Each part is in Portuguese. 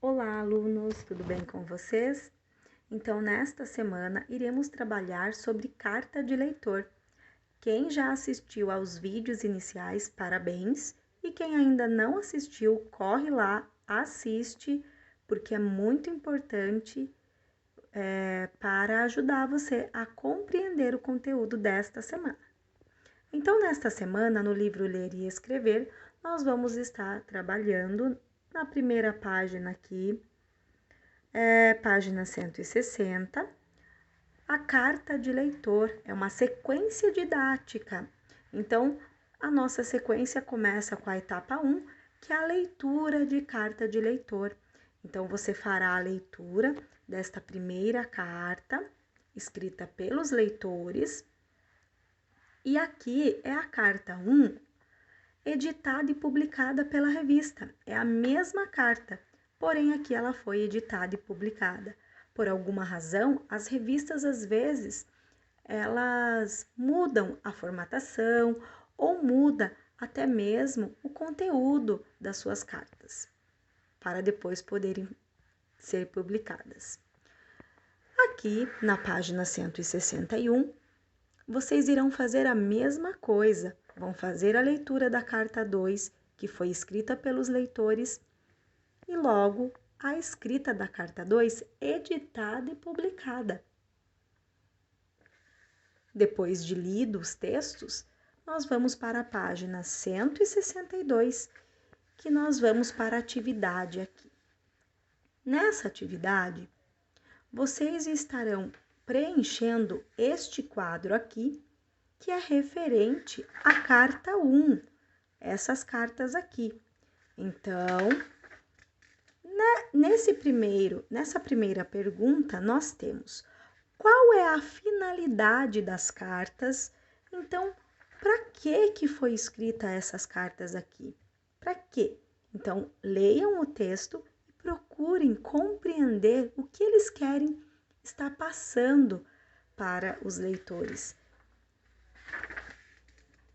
Olá, alunos, tudo bem com vocês? Então, nesta semana, iremos trabalhar sobre carta de leitor. Quem já assistiu aos vídeos iniciais, parabéns! E quem ainda não assistiu, corre lá, assiste, porque é muito importante para ajudar você a compreender o conteúdo desta semana. Então, nesta semana, no livro Ler e Escrever, nós vamos estar trabalhando na primeira página aqui, página 160, a carta de leitor é uma sequência didática. Então, a nossa sequência começa com a etapa 1, que é a leitura de carta de leitor. Então, você fará a leitura desta primeira carta, escrita pelos leitores. E aqui é a carta 1, editada e publicada pela revista. É a mesma carta, porém aqui ela foi editada e publicada. Por alguma razão, as revistas às vezes elas mudam a formatação ou muda até mesmo o conteúdo das suas cartas, para depois poderem ser publicadas. Aqui na página 161, vocês irão fazer a mesma coisa. Vão fazer a leitura da carta 2, que foi escrita pelos leitores, e logo a escrita da carta 2, editada e publicada. Depois de lido os textos, nós vamos para a página 162, que nós vamos para a atividade aqui. Nessa atividade, vocês estarão preenchendo este quadro aqui, que é referente à carta 1, essas cartas aqui. Então, nessa primeira pergunta, nós temos qual é a finalidade das cartas? Então, para que foi escrita essas cartas aqui? Para quê? Então, leiam o texto e procurem compreender o que eles querem estar passando para os leitores.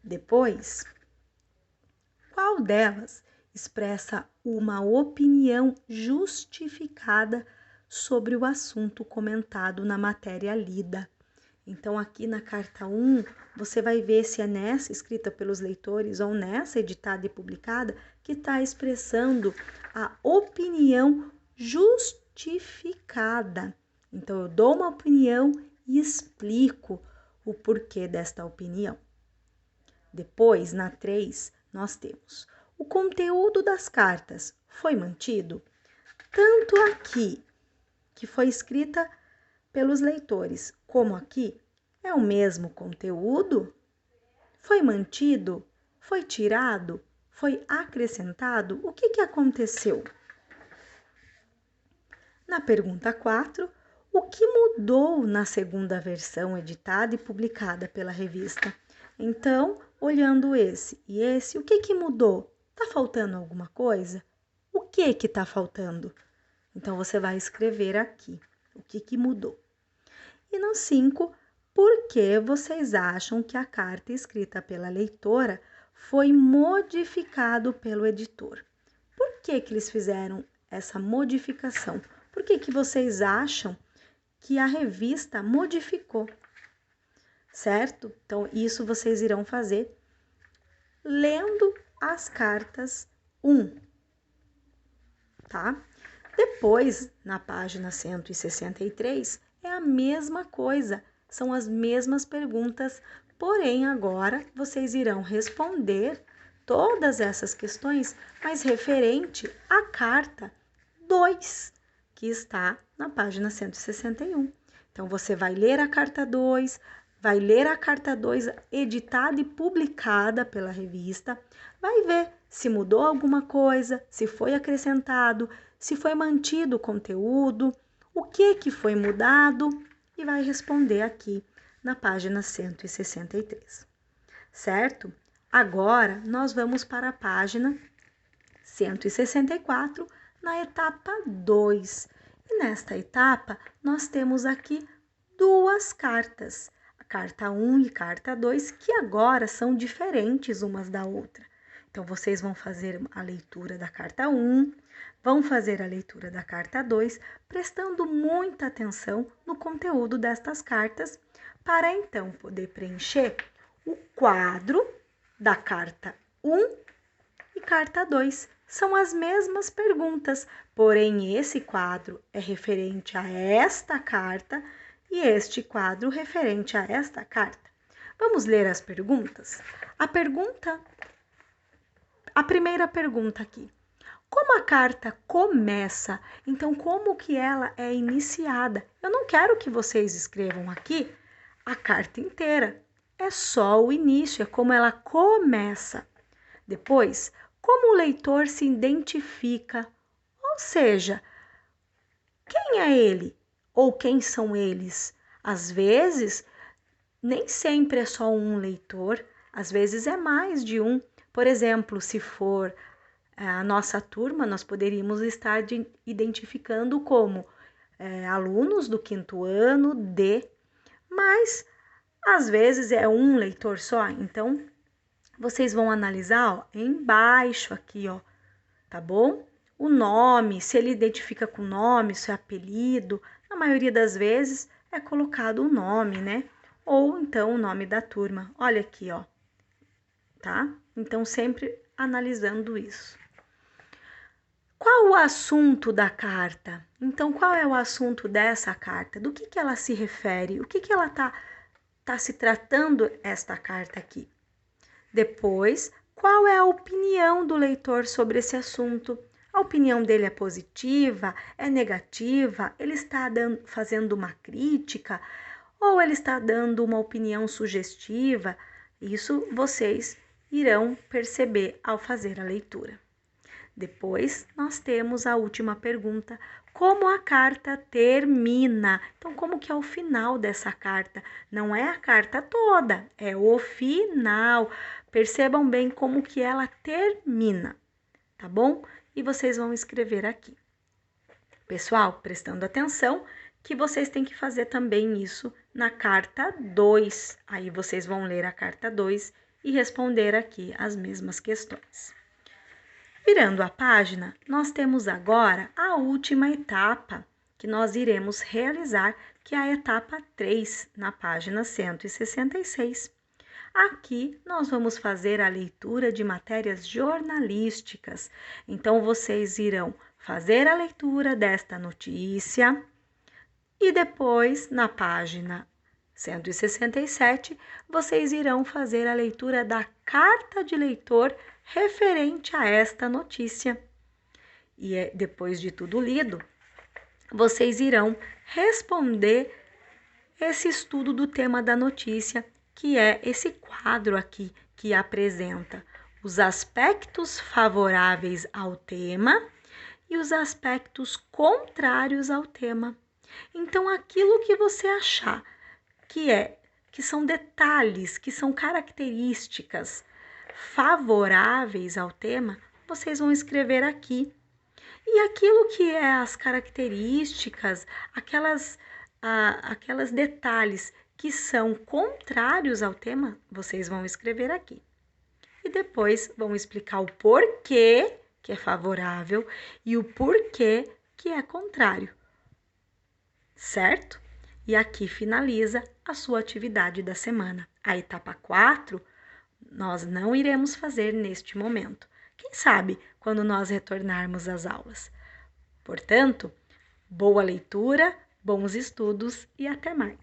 Depois, qual delas expressa uma opinião justificada sobre o assunto comentado na matéria lida? Então, aqui na carta 1, você vai ver se é nessa escrita pelos leitores ou nessa editada e publicada que está expressando a opinião justificada. Então, eu dou uma opinião e explico o porquê desta opinião. Depois, na 3, nós temos o conteúdo das cartas foi mantido? Tanto aqui, que foi escrita pelos leitores, como aqui, é o mesmo conteúdo? Foi mantido? Foi tirado? Foi acrescentado? O que aconteceu? Na pergunta 4, o que mudou na segunda versão editada e publicada pela revista? Então, olhando esse e esse, o que mudou? Tá faltando alguma coisa? O que está faltando? Então, você vai escrever aqui o que mudou. E no 5, por que vocês acham que a carta escrita pela leitora foi modificado pelo editor? Por que eles fizeram essa modificação? Por que vocês acham que a revista modificou? Certo? Então, isso vocês irão fazer lendo as cartas 1, tá? Depois, na página 163, é a mesma coisa, são as mesmas perguntas, porém agora vocês irão responder todas essas questões, mas referente à carta 2, que está na página 161. Então, você vai ler a carta 2, vai ler a carta 2 editada e publicada pela revista, vai ver se mudou alguma coisa, se foi acrescentado, se foi mantido o conteúdo, o que foi mudado, e vai responder aqui na página 163, certo? Agora, nós vamos para a página 164, na etapa 2. E nesta etapa, nós temos aqui duas cartas, a carta 1 e carta 2, que agora são diferentes umas da outra. Então, vocês vão fazer a leitura da carta 1, vão fazer a leitura da carta 2, prestando muita atenção no conteúdo destas cartas, para então poder preencher o quadro da carta 1 e carta 2. São as mesmas perguntas, porém esse quadro é referente a esta carta e este quadro referente a esta carta. Vamos ler as perguntas? A primeira pergunta aqui. Como a carta começa? Então, como que ela é iniciada? Eu não quero que vocês escrevam aqui a carta inteira. É só o início, é como ela começa. Depois, como o leitor se identifica? Ou seja, quem é ele? Ou quem são eles? Às vezes, nem sempre é só um leitor, às vezes é mais de um. Por exemplo, se for a nossa turma, nós poderíamos estar identificando como alunos do 5º ano D, mas às vezes é um leitor só. Então, vocês vão analisar, ó, embaixo aqui, ó, tá bom? O nome, se ele identifica com nome, se é apelido, na maioria das vezes é colocado o nome, né? Ou então o nome da turma. Olha aqui, ó, tá? Então, sempre analisando isso. Qual o assunto da carta? Então, qual é o assunto dessa carta? Do que ela se refere? O que ela tá se tratando esta carta aqui? Depois, qual é a opinião do leitor sobre esse assunto? A opinião dele é positiva? É negativa? Ele está fazendo uma crítica? Ou ele está dando uma opinião sugestiva? Isso vocês irão perceber ao fazer a leitura. Depois, nós temos a última pergunta, como a carta termina? Então, como que é o final dessa carta? Não é a carta toda, é o final. Percebam bem como que ela termina, tá bom? E vocês vão escrever aqui. Pessoal, prestando atenção que vocês têm que fazer também isso na carta 2. Aí vocês vão ler a carta 2 e responder aqui as mesmas questões. Virando a página, nós temos agora a última etapa que nós iremos realizar, que é a etapa 3, na página 166. Aqui nós vamos fazer a leitura de matérias jornalísticas. Então, vocês irão fazer a leitura desta notícia e depois, na página 167, vocês irão fazer a leitura da carta de leitor referente a esta notícia. E depois de tudo lido, vocês irão responder esse estudo do tema da notícia, que é esse quadro aqui que apresenta os aspectos favoráveis ao tema e os aspectos contrários ao tema. Então, aquilo que você achar que são detalhes, que são características favoráveis ao tema, vocês vão escrever aqui. E aquilo que é as características, aquelas detalhes que são contrários ao tema, vocês vão escrever aqui. E depois vão explicar o porquê que é favorável e o porquê que é contrário. Certo? E aqui finaliza a sua atividade da semana. A etapa 4, nós não iremos fazer neste momento. Quem sabe quando nós retornarmos às aulas. Portanto, boa leitura, bons estudos e até mais.